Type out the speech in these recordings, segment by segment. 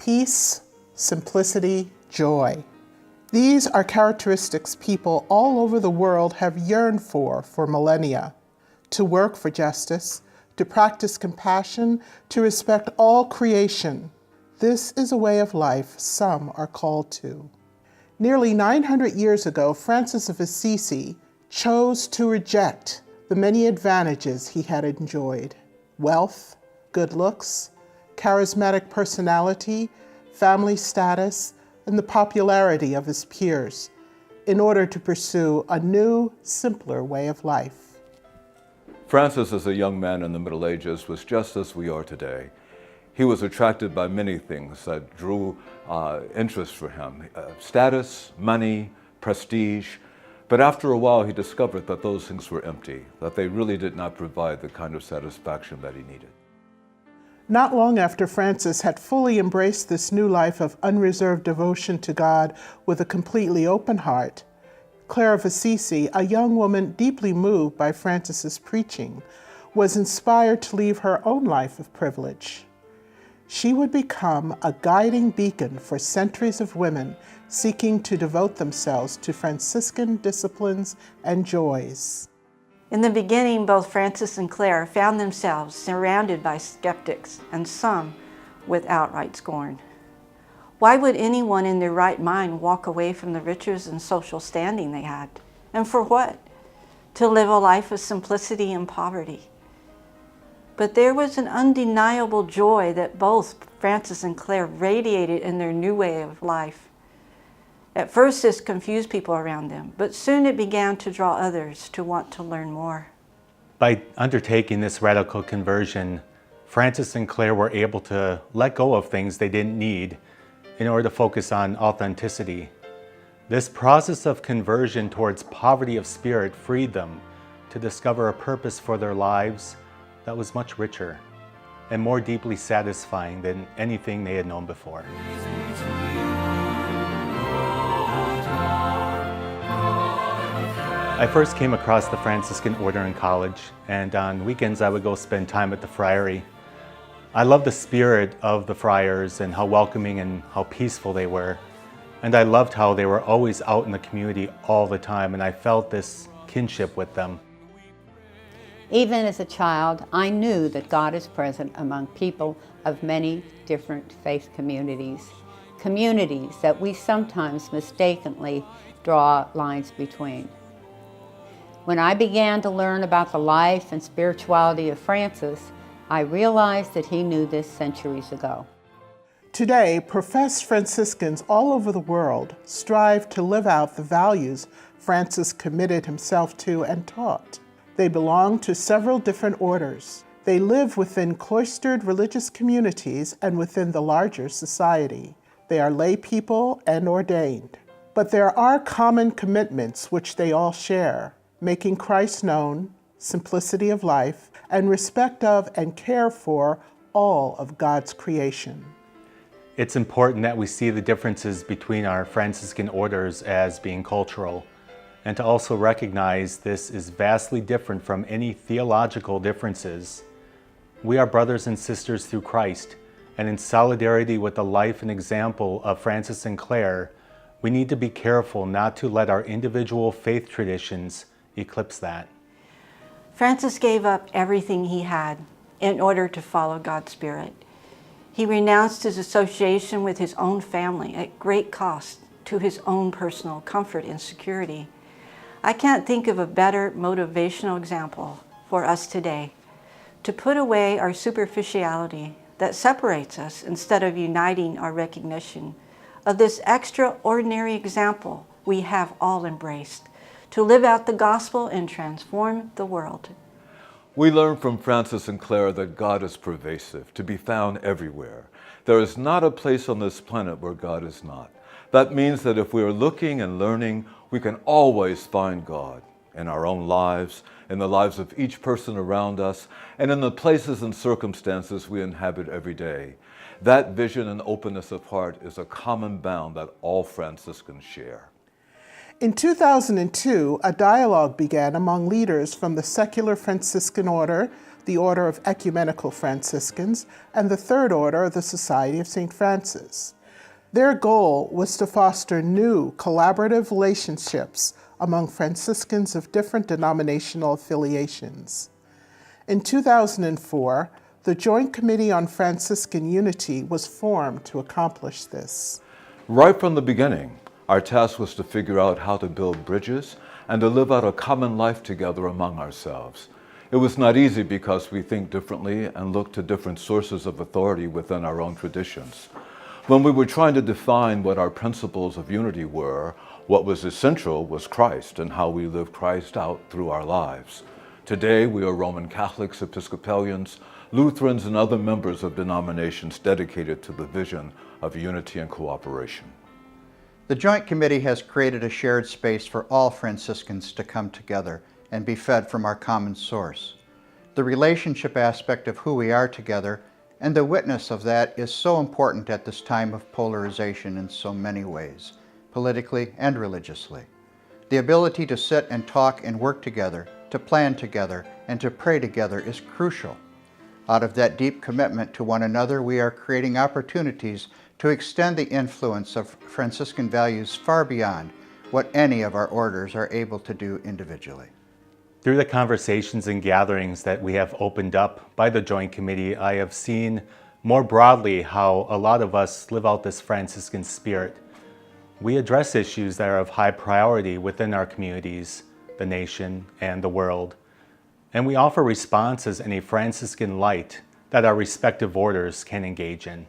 peace, simplicity, joy. These are characteristics people all over the world have yearned for millennia. To work for justice, to practice compassion, to respect all creation. This is a way of life some are called to. Nearly 900 years ago, Francis of Assisi chose to reject the many advantages he had enjoyed: wealth, good looks, charismatic personality, family status, and the popularity of his peers, in order to pursue a new, simpler way of life. Francis, as a young man in the Middle Ages, was just as we are today. He was attracted by many things that drew interest for him: status, money, prestige. But after a while, he discovered that those things were empty, that they really did not provide the kind of satisfaction that he needed. Not long after Francis had fully embraced this new life of unreserved devotion to God with a completely open heart, Clare of Assisi, a young woman deeply moved by Francis's preaching, was inspired to leave her own life of privilege. She would become a guiding beacon for centuries of women seeking to devote themselves to Franciscan disciplines and joys. In the beginning, both Francis and Clare found themselves surrounded by skeptics and some with outright scorn. Why would anyone in their right mind walk away from the riches and social standing they had? And for what? To live a life of simplicity and poverty. But there was an undeniable joy that both Francis and Clare radiated in their new way of life. At first, this confused people around them, but soon it began to draw others to want to learn more. By undertaking this radical conversion, Francis and Clare were able to let go of things they didn't need in order to focus on authenticity. This process of conversion towards poverty of spirit freed them to discover a purpose for their lives that was much richer and more deeply satisfying than anything they had known before. I first came across the Franciscan order in college, and on weekends I would go spend time at the friary. I loved the spirit of the friars and how welcoming and how peaceful they were. And I loved how they were always out in the community all the time, and I felt this kinship with them. Even as a child, I knew that God is present among people of many different faith communities that we sometimes mistakenly draw lines between. When I began to learn about the life and spirituality of Francis, I realized that he knew this centuries ago. Today, professed Franciscans all over the world strive to live out the values Francis committed himself to and taught. They belong to several different orders. They live within cloistered religious communities and within the larger society. They are lay people and ordained. But there are common commitments which they all share: making Christ known, simplicity of life, and respect of and care for all of God's creation. It's important that we see the differences between our Franciscan orders as being cultural, and to also recognize this is vastly different from any theological differences. We are brothers and sisters through Christ, and in solidarity with the life and example of Francis and Clare, we need to be careful not to let our individual faith traditions eclipse that. Francis gave up everything he had in order to follow God's Spirit. He renounced his association with his own family at great cost to his own personal comfort and security. I can't think of a better motivational example for us today to put away our superficiality that separates us instead of uniting our recognition of this extraordinary example we have all embraced, to live out the gospel and transform the world. We learn from Francis and Clare that God is pervasive, to be found everywhere. There is not a place on this planet where God is not. That means that if we are looking and learning, we can always find God in our own lives, in the lives of each person around us, and in the places and circumstances we inhabit every day. That vision and openness of heart is a common bound that all Franciscans share. In 2002, a dialogue began among leaders from the secular Franciscan order, the Order of Ecumenical Franciscans, and the Third Order, the Society of St. Francis. Their goal was to foster new collaborative relationships among Franciscans of different denominational affiliations. In 2004, the Joint Committee on Franciscan Unity was formed to accomplish this. Right from the beginning, our task was to figure out how to build bridges and to live out a common life together among ourselves. It was not easy because we think differently and look to different sources of authority within our own traditions. When we were trying to define what our principles of unity were, what was essential was Christ and how we live Christ out through our lives. Today, we are Roman Catholics, Episcopalians, Lutherans, and other members of denominations dedicated to the vision of unity and cooperation. The Joint Committee has created a shared space for all Franciscans to come together and be fed from our common source. The relationship aspect of who we are together and the witness of that is so important at this time of polarization in so many ways, politically and religiously. The ability to sit and talk and work together, to plan together, and to pray together is crucial. Out of that deep commitment to one another, we are creating opportunities to extend the influence of Franciscan values far beyond what any of our orders are able to do individually. Through the conversations and gatherings that we have opened up by the Joint Committee, I have seen more broadly how a lot of us live out this Franciscan spirit. We address issues that are of high priority within our communities, the nation, and the world. And we offer responses in a Franciscan light that our respective orders can engage in.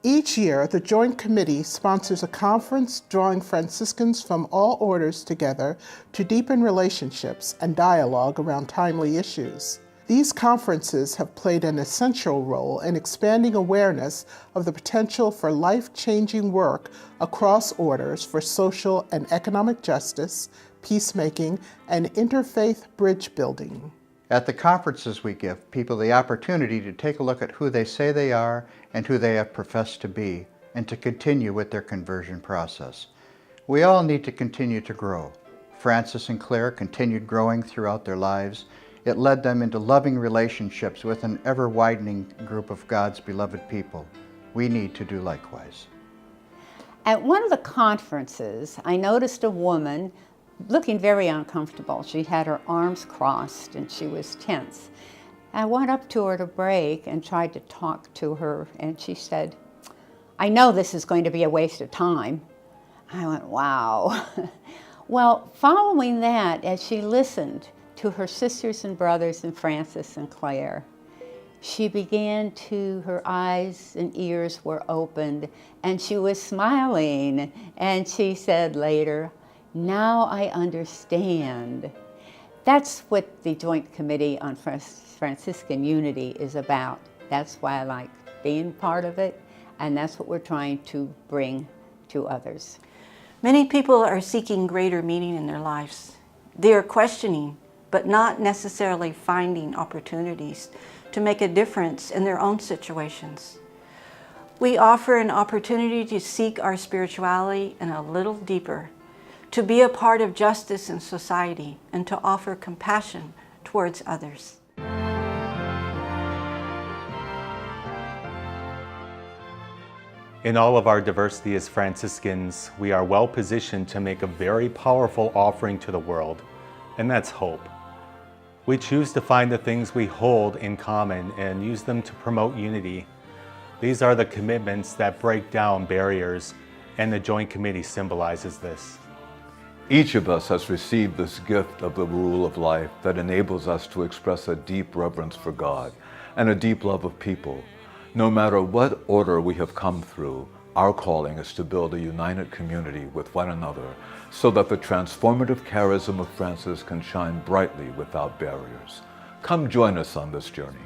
Each year, the Joint Committee sponsors a conference drawing Franciscans from all orders together to deepen relationships and dialogue around timely issues. These conferences have played an essential role in expanding awareness of the potential for life-changing work across orders for social and economic justice, peacemaking, and interfaith bridge building. At the conferences, we give people the opportunity to take a look at who they say they are and who they have professed to be, and to continue with their conversion process. We all need to continue to grow. Francis and Claire continued growing throughout their lives. It led them into loving relationships with an ever-widening group of God's beloved people. We need to do likewise. At one of the conferences, I noticed a woman looking very uncomfortable. She had her arms crossed and she was tense. I went up to her to break and tried to talk to her, and she said, "I know this is going to be a waste of time." I went, wow. Well, following that, as she listened to her sisters and brothers in Francis and Claire, she began to, her eyes and ears were opened, and she was smiling, and she said later, "Now I understand." That's what the Joint Committee on Franciscan Unity is about. That's why I like being part of it, and that's what we're trying to bring to others. Many people are seeking greater meaning in their lives. They are questioning, but not necessarily finding opportunities to make a difference in their own situations. We offer an opportunity to seek our spirituality in a little deeper, to be a part of justice in society, and to offer compassion towards others. In all of our diversity as Franciscans, we are well positioned to make a very powerful offering to the world, and that's hope. We choose to find the things we hold in common and use them to promote unity. These are the commitments that break down barriers, and the Joint Committee symbolizes this. Each of us has received this gift of the rule of life that enables us to express a deep reverence for God and a deep love of people. No matter what order we have come through, our calling is to build a united community with one another so that the transformative charism of Francis can shine brightly without barriers. Come join us on this journey.